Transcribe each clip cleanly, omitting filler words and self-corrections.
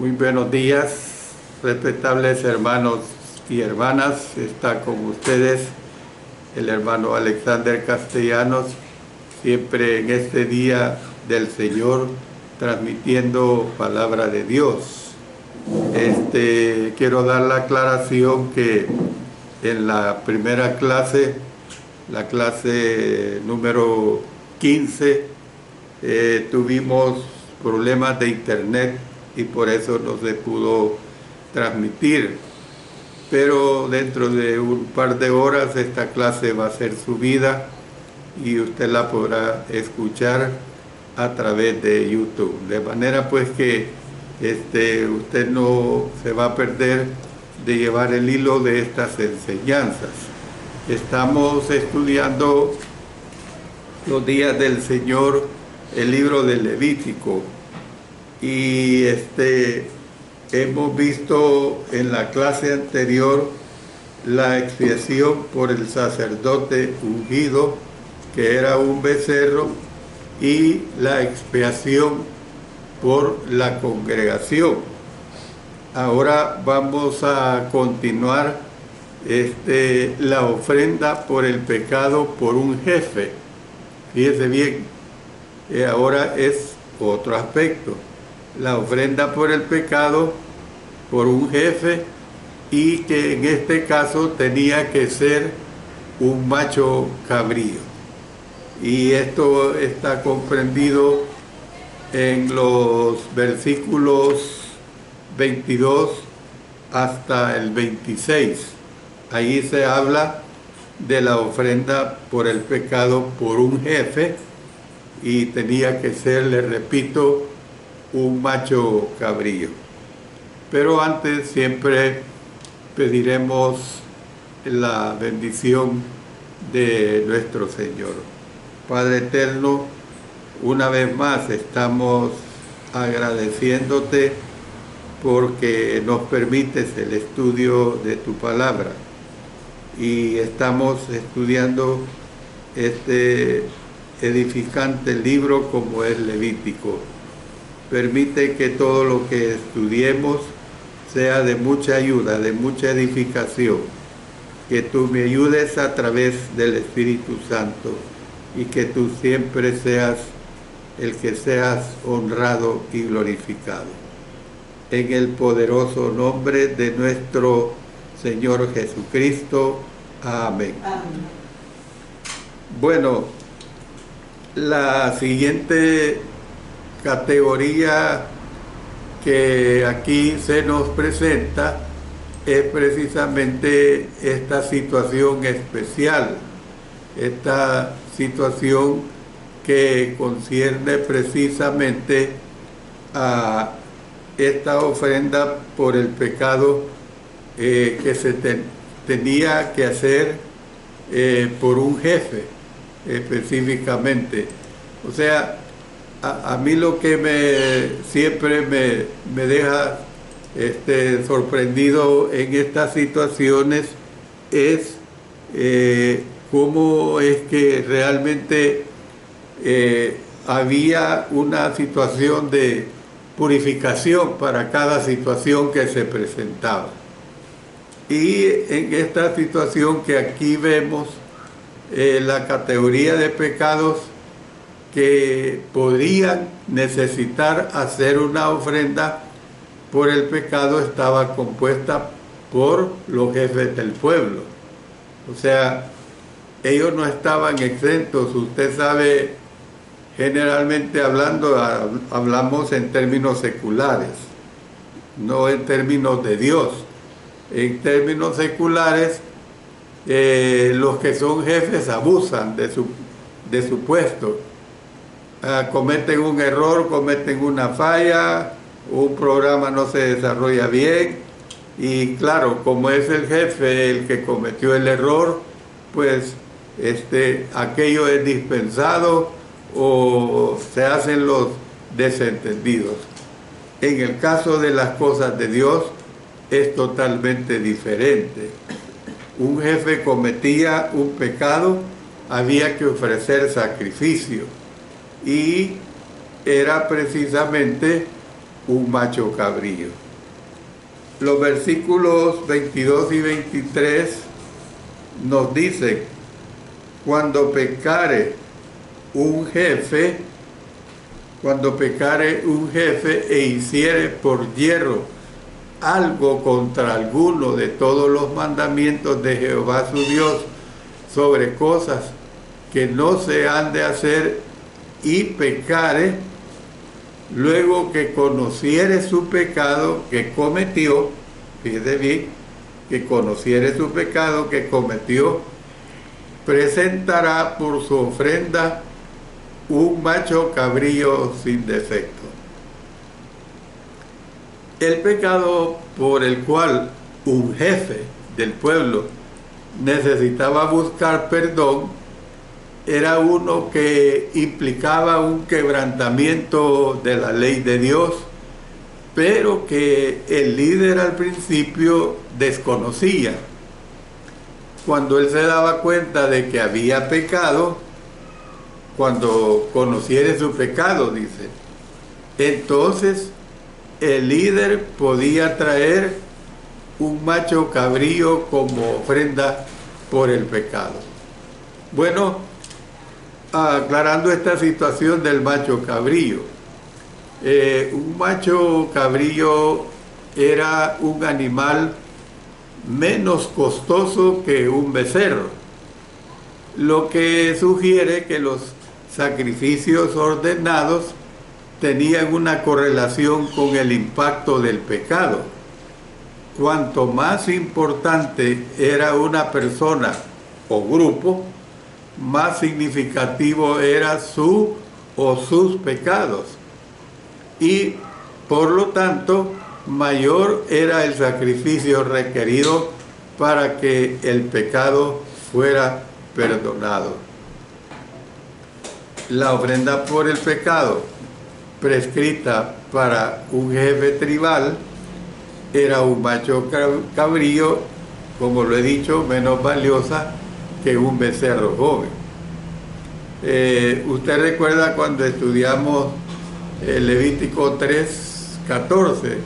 Muy buenos días, respetables hermanos y hermanas. Está con ustedes el hermano Alexander Castellanos, siempre en este día del Señor, transmitiendo palabra de Dios. Quiero dar la aclaración que en la primera clase, la clase número 15, tuvimos problemas de internet y por eso no se pudo transmitir. Pero dentro de un par de horas esta clase va a ser subida y usted la podrá escuchar a través de YouTube. De manera pues que usted no se va a perder de llevar el hilo de estas enseñanzas. Estamos estudiando los días del Señor, el libro de Levítico, y hemos visto en la clase anterior la expiación por el sacerdote ungido, que era un becerro, y la expiación por la congregación. Ahora vamos a continuar la ofrenda por el pecado por un jefe. Fíjese bien, ahora es otro aspecto. La ofrenda por el pecado por un jefe, y que en este caso tenía que ser un macho cabrío. Y esto está comprendido en los versículos 22 hasta el 26. Ahí se habla de la ofrenda por el pecado por un jefe, y tenía que ser, le repito, un macho cabrío. Pero antes siempre pediremos la bendición de nuestro Señor. Padre eterno, una vez más estamos agradeciéndote porque nos permites el estudio de tu palabra, y estamos estudiando este edificante libro como es Levítico. Permite que todo lo que estudiemos sea de mucha ayuda, de mucha edificación, que tú me ayudes a través del Espíritu Santo, y que tú siempre seas el que seas honrado y glorificado. En el poderoso nombre de nuestro Señor Jesucristo. Amén. Amén. Bueno, la siguiente categoría que aquí se nos presenta es precisamente esta situación especial, esta situación que concierne precisamente a esta ofrenda por el pecado que se tenía que hacer por un jefe específicamente. O sea, a mí lo que siempre me deja sorprendido en estas situaciones es cómo es que realmente había una situación de purificación para cada situación que se presentaba. Y en esta situación que aquí vemos, la categoría de pecados que podrían necesitar hacer una ofrenda por el pecado estaba compuesta por los jefes del pueblo. O sea, ellos no estaban exentos. Usted sabe, generalmente hablando, hablamos en términos seculares, no en términos de Dios. En términos seculares, los que son jefes abusan de su puesto. Cometen un error, cometen una falla, un programa no se desarrolla bien, y claro, como es el jefe el que cometió el error, pues aquello es dispensado o se hacen los desentendidos. En el caso de las cosas de Dios es totalmente diferente. Un jefe cometía un pecado, había que ofrecer sacrificio, y era precisamente un macho cabrío. Los versículos 22 y 23 nos dicen: cuando pecare un jefe e hiciere por yerro algo contra alguno de todos los mandamientos de Jehová su Dios sobre cosas que no se han de hacer, y pecare, luego que conociere su pecado que cometió, fíjese bien, que conociere su pecado que cometió, presentará por su ofrenda un macho cabrío sin defecto. El pecado por el cual un jefe del pueblo necesitaba buscar perdón era uno que implicaba un quebrantamiento de la ley de Dios, pero que el líder al principio desconocía. Cuando él se daba cuenta de que había pecado, cuando conociere su pecado, dice, entonces el líder podía traer un macho cabrío como ofrenda por el pecado. Bueno, aclarando esta situación del macho cabrío, un macho cabrío era un animal menos costoso que un becerro, lo que sugiere que los sacrificios ordenados tenían una correlación con el impacto del pecado. Cuanto más importante era una persona o grupo, más significativo era su o sus pecados, y por lo tanto mayor era el sacrificio requerido para que el pecado fuera perdonado. La ofrenda por el pecado prescrita para un jefe tribal era un macho cabrío, como lo he dicho, menos valiosa que un becerro joven. Usted recuerda cuando estudiamos Levítico 3:14,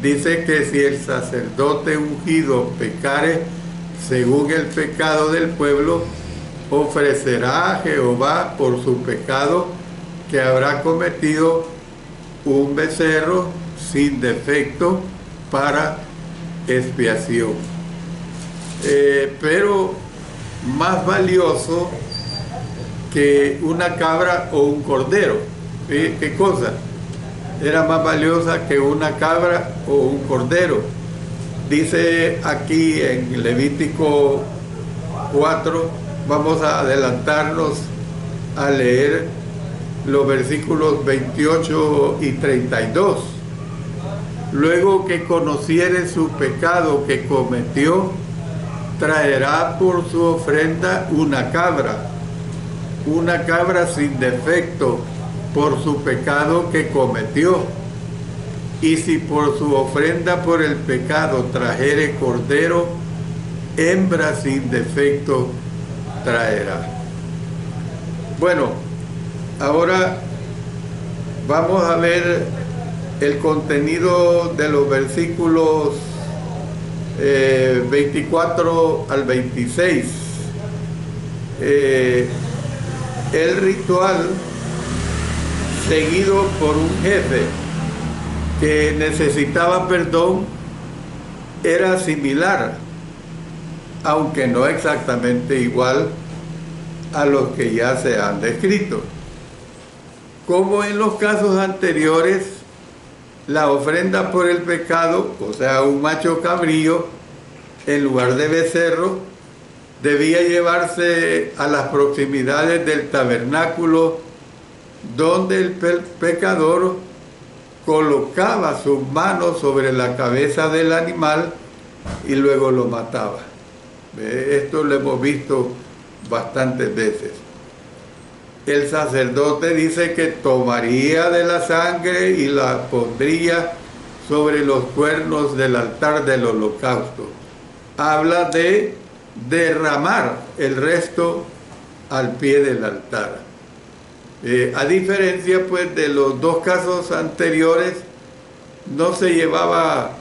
dice que si el sacerdote ungido pecare según el pecado del pueblo, ofrecerá a Jehová por su pecado que habrá cometido un becerro sin defecto para expiación. Pero más valioso que una cabra o un cordero. ¿Qué cosa? Era más valiosa que una cabra o un cordero. Dice aquí en Levítico 4, vamos a adelantarnos a leer los versículos 28 y 32. Luego que conociere su pecado que cometió, traerá por su ofrenda una cabra sin defecto por su pecado que cometió. Y si por su ofrenda por el pecado trajere cordero, hembra sin defecto traerá. Bueno, ahora vamos a ver el contenido de los versículos 24 al 26. El ritual seguido por un jefe que necesitaba perdón era similar, aunque no exactamente igual a los que ya se han descrito. Como en los casos anteriores, la ofrenda por el pecado, o sea, un macho cabrío, en lugar de becerro, debía llevarse a las proximidades del tabernáculo, donde el pecador colocaba sus manos sobre la cabeza del animal y luego lo mataba. Esto lo hemos visto bastantes veces. El sacerdote dice que tomaría de la sangre y la pondría sobre los cuernos del altar del holocausto. Habla de derramar el resto al pie del altar. A diferencia pues de los dos casos anteriores, no se llevaba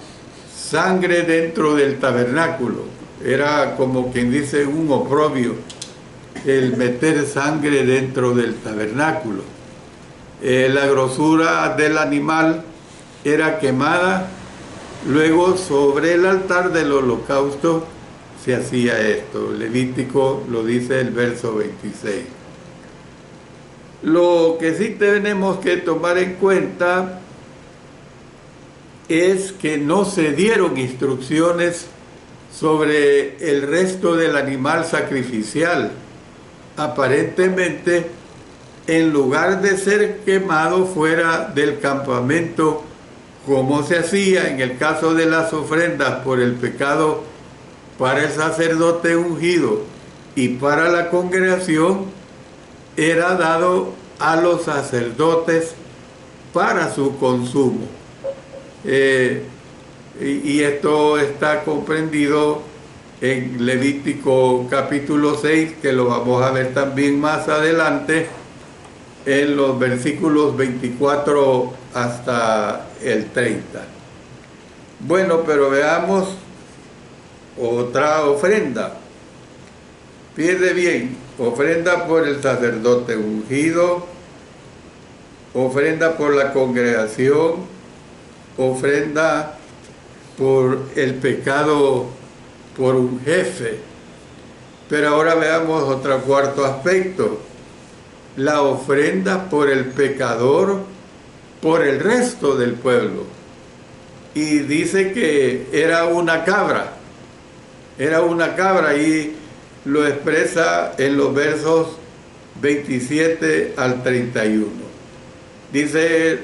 sangre dentro del tabernáculo. Era como quien dice un oprobio el meter sangre dentro del tabernáculo. La grosura del animal era quemada, luego sobre el altar del holocausto se hacía esto. Levítico lo dice el verso 26. Lo que sí tenemos que tomar en cuenta es que no se dieron instrucciones sobre el resto del animal sacrificial. Aparentemente, en lugar de ser quemado fuera del campamento, como se hacía en el caso de las ofrendas por el pecado para el sacerdote ungido y para la congregación, era dado a los sacerdotes para su consumo. Y esto está comprendido en Levítico capítulo 6, que lo vamos a ver también más adelante, en los versículos 24 hasta el 30. Bueno, pero veamos otra ofrenda. Fíjese bien, ofrenda por el sacerdote ungido, ofrenda por la congregación, ofrenda por el pecado por un jefe. Pero ahora veamos otro cuarto aspecto, la ofrenda por el pecador, por el resto del pueblo. Y dice que era una cabra y lo expresa en los versos 27 al 31. Dice,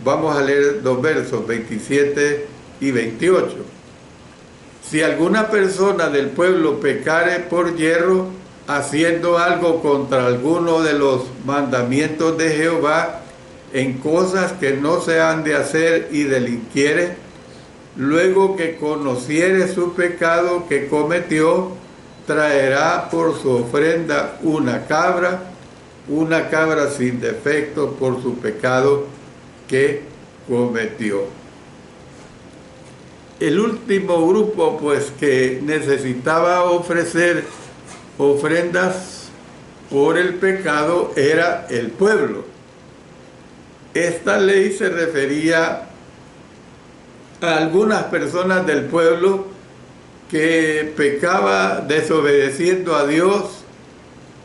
vamos a leer dos versos, 27 y 28. Si alguna persona del pueblo pecare por yerro, haciendo algo contra alguno de los mandamientos de Jehová, en cosas que no se han de hacer y delinquiere, luego que conociere su pecado que cometió, traerá por su ofrenda una cabra sin defecto por su pecado que cometió. El último grupo, pues, que necesitaba ofrecer ofrendas por el pecado era el pueblo. Esta ley se refería a algunas personas del pueblo que pecaba desobedeciendo a Dios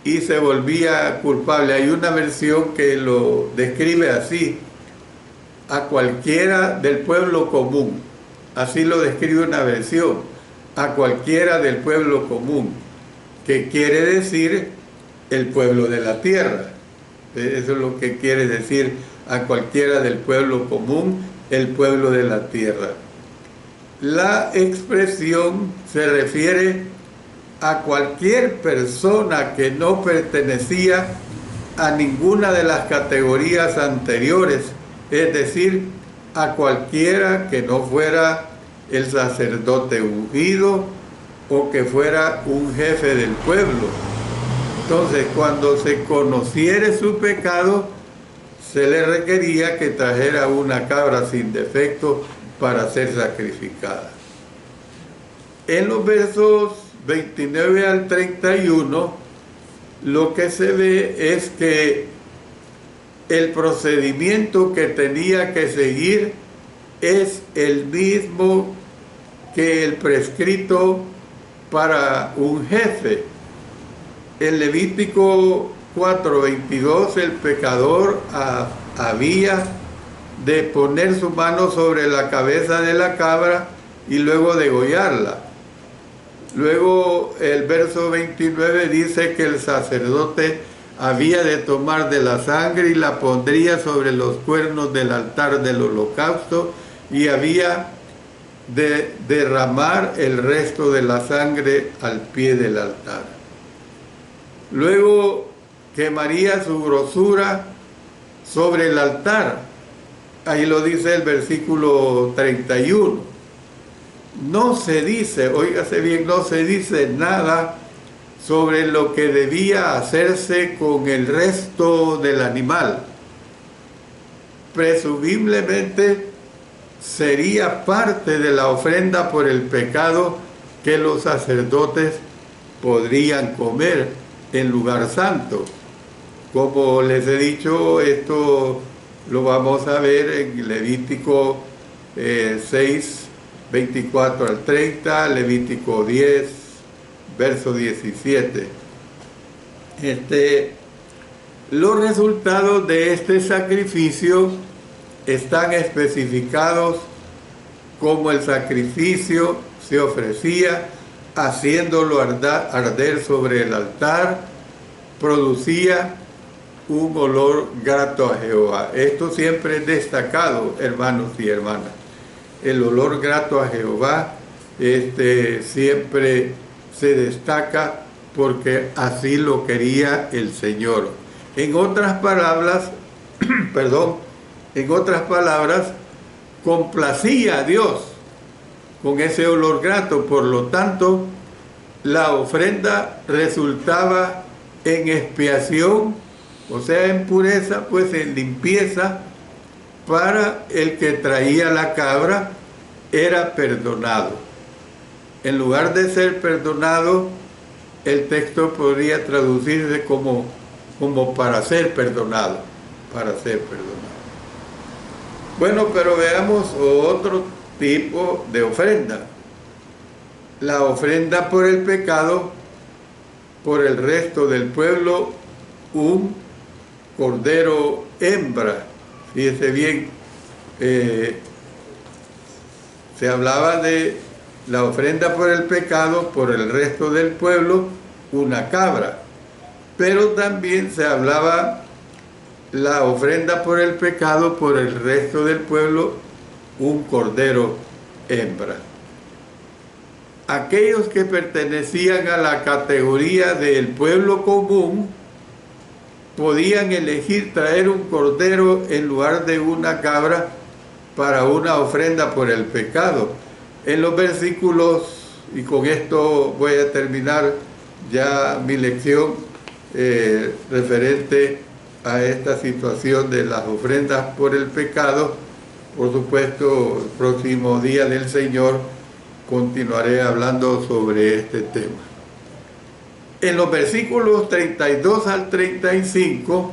y se volvía culpable. Hay una versión que lo describe así: a cualquiera del pueblo común. Así lo describe una versión: a cualquiera del pueblo común, que quiere decir el pueblo de la tierra. Eso es lo que quiere decir: a cualquiera del pueblo común, el pueblo de la tierra. La expresión se refiere a cualquier persona que no pertenecía a ninguna de las categorías anteriores, es decir, a cualquiera que no fuera el sacerdote ungido o que fuera un jefe del pueblo. Entonces, cuando se conociere su pecado, se le requería que trajera una cabra sin defecto para ser sacrificada. En los versos 29 al 31, lo que se ve es que el procedimiento que tenía que seguir es el mismo que el prescrito para un jefe. En Levítico 4:22, el pecador había de poner su mano sobre la cabeza de la cabra y luego degollarla. Luego el verso 29 dice que el sacerdote había de tomar de la sangre y la pondría sobre los cuernos del altar del holocausto y había de derramar el resto de la sangre al pie del altar. Luego quemaría su grosura sobre el altar. Ahí lo dice el versículo 31. No se dice, óigase bien, no se dice nada sobre lo que debía hacerse con el resto del animal. Presumiblemente sería parte de la ofrenda por el pecado que los sacerdotes podrían comer en lugar santo. Como les he dicho, esto lo vamos a ver en Levítico 6, 24 al 30, Levítico 10, verso 17. Los resultados de este sacrificio están especificados como el sacrificio se ofrecía haciéndolo arder sobre el altar, producía un olor grato a Jehová. Esto siempre es destacado, hermanos y hermanas. El olor grato a Jehová siempre se destaca porque así lo quería el Señor. En otras palabras, complacía a Dios con ese olor grato. Por lo tanto, la ofrenda resultaba en expiación, o sea, en pureza, pues en limpieza, para el que traía la cabra, era perdonado. En lugar de ser perdonado, el texto podría traducirse como para ser perdonado, Bueno, pero veamos otro tipo de ofrenda. La ofrenda por el pecado, por el resto del pueblo, un cordero hembra. Fíjese bien, se hablaba de la ofrenda por el pecado, por el resto del pueblo, una cabra. Pero también se hablaba la ofrenda por el pecado, por el resto del pueblo, un cordero hembra. Aquellos que pertenecían a la categoría del pueblo común podían elegir traer un cordero en lugar de una cabra para una ofrenda por el pecado. En los versículos, y con esto voy a terminar ya mi lección referente a esta situación de las ofrendas por el pecado, por supuesto, el próximo día del Señor continuaré hablando sobre este tema. En los versículos 32 al 35,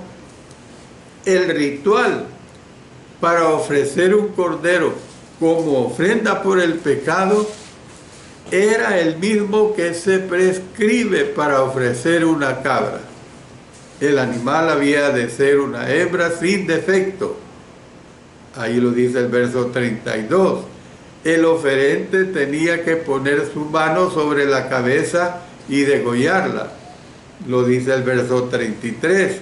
el ritual para ofrecer un cordero como ofrenda por el pecado era el mismo que se prescribe para ofrecer una cabra. El animal había de ser una hembra sin defecto. Ahí lo dice el verso 32. El oferente tenía que poner su mano sobre la cabeza y degollarla. Lo dice el verso 33.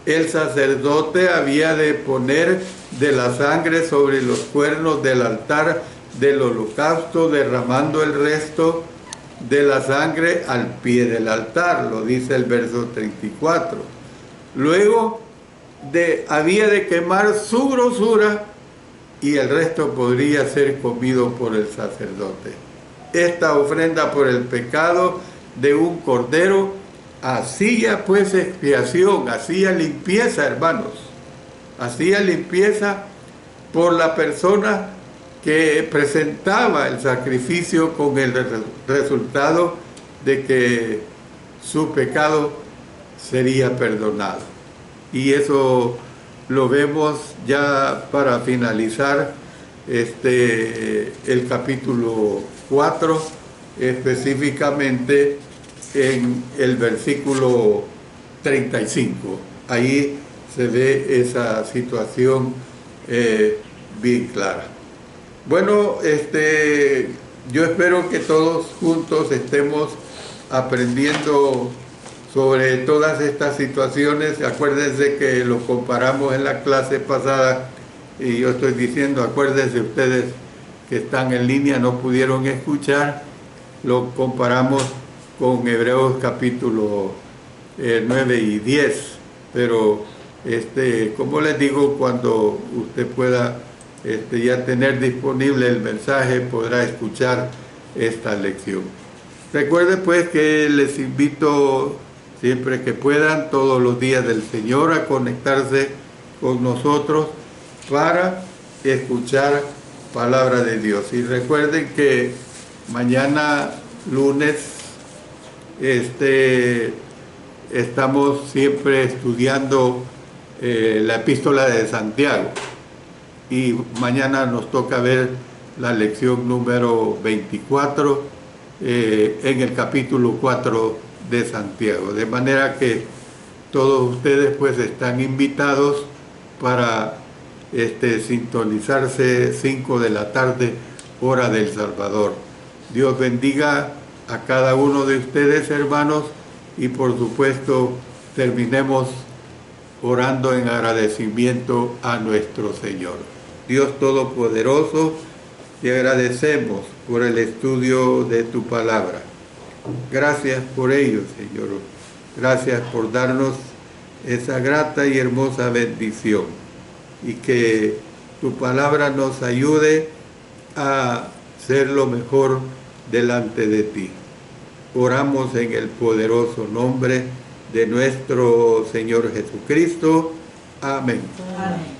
El sacerdote había de poner de la sangre sobre los cuernos del altar del holocausto, derramando el resto de la sangre al pie del altar. Lo dice el verso 34. Luego había de quemar su grosura y el resto podría ser comido por el sacerdote. Esta ofrenda por el pecado de un cordero hacía pues expiación, hacía limpieza, hermanos. Hacía limpieza por la persona que presentaba el sacrificio, con el resultado de que su pecado sería perdonado. Y eso lo vemos ya para finalizar el capítulo 4, específicamente en el versículo 35. Ahí se ve esa situación bien clara. Bueno, yo espero que todos juntos estemos aprendiendo sobre todas estas situaciones. Acuérdense que lo comparamos en la clase pasada y yo estoy diciendo, acuérdense ustedes que están en línea, no pudieron escuchar, lo comparamos con Hebreos capítulo 9 y 10, pero como les digo, cuando usted pueda ya tener disponible el mensaje, podrá escuchar esta lección. Recuerden pues que les invito siempre que puedan, todos los días del Señor, a conectarse con nosotros para escuchar palabra de Dios. Y recuerden que mañana lunes estamos siempre estudiando la epístola de Santiago, y mañana nos toca ver la lección número 24 en el capítulo 4 de Santiago, de manera que todos ustedes pues están invitados para sintonizarse 5 de la tarde, hora del Salvador. Dios bendiga a cada uno de ustedes, hermanos, y por supuesto terminemos orando en agradecimiento a nuestro Señor. Dios Todopoderoso, te agradecemos por el estudio de tu palabra. Gracias por ello, Señor. Gracias por darnos esa grata y hermosa bendición, y que tu palabra nos ayude a ser lo mejor delante de ti. Oramos en el poderoso nombre de nuestro Señor Jesucristo. Amén. Amén.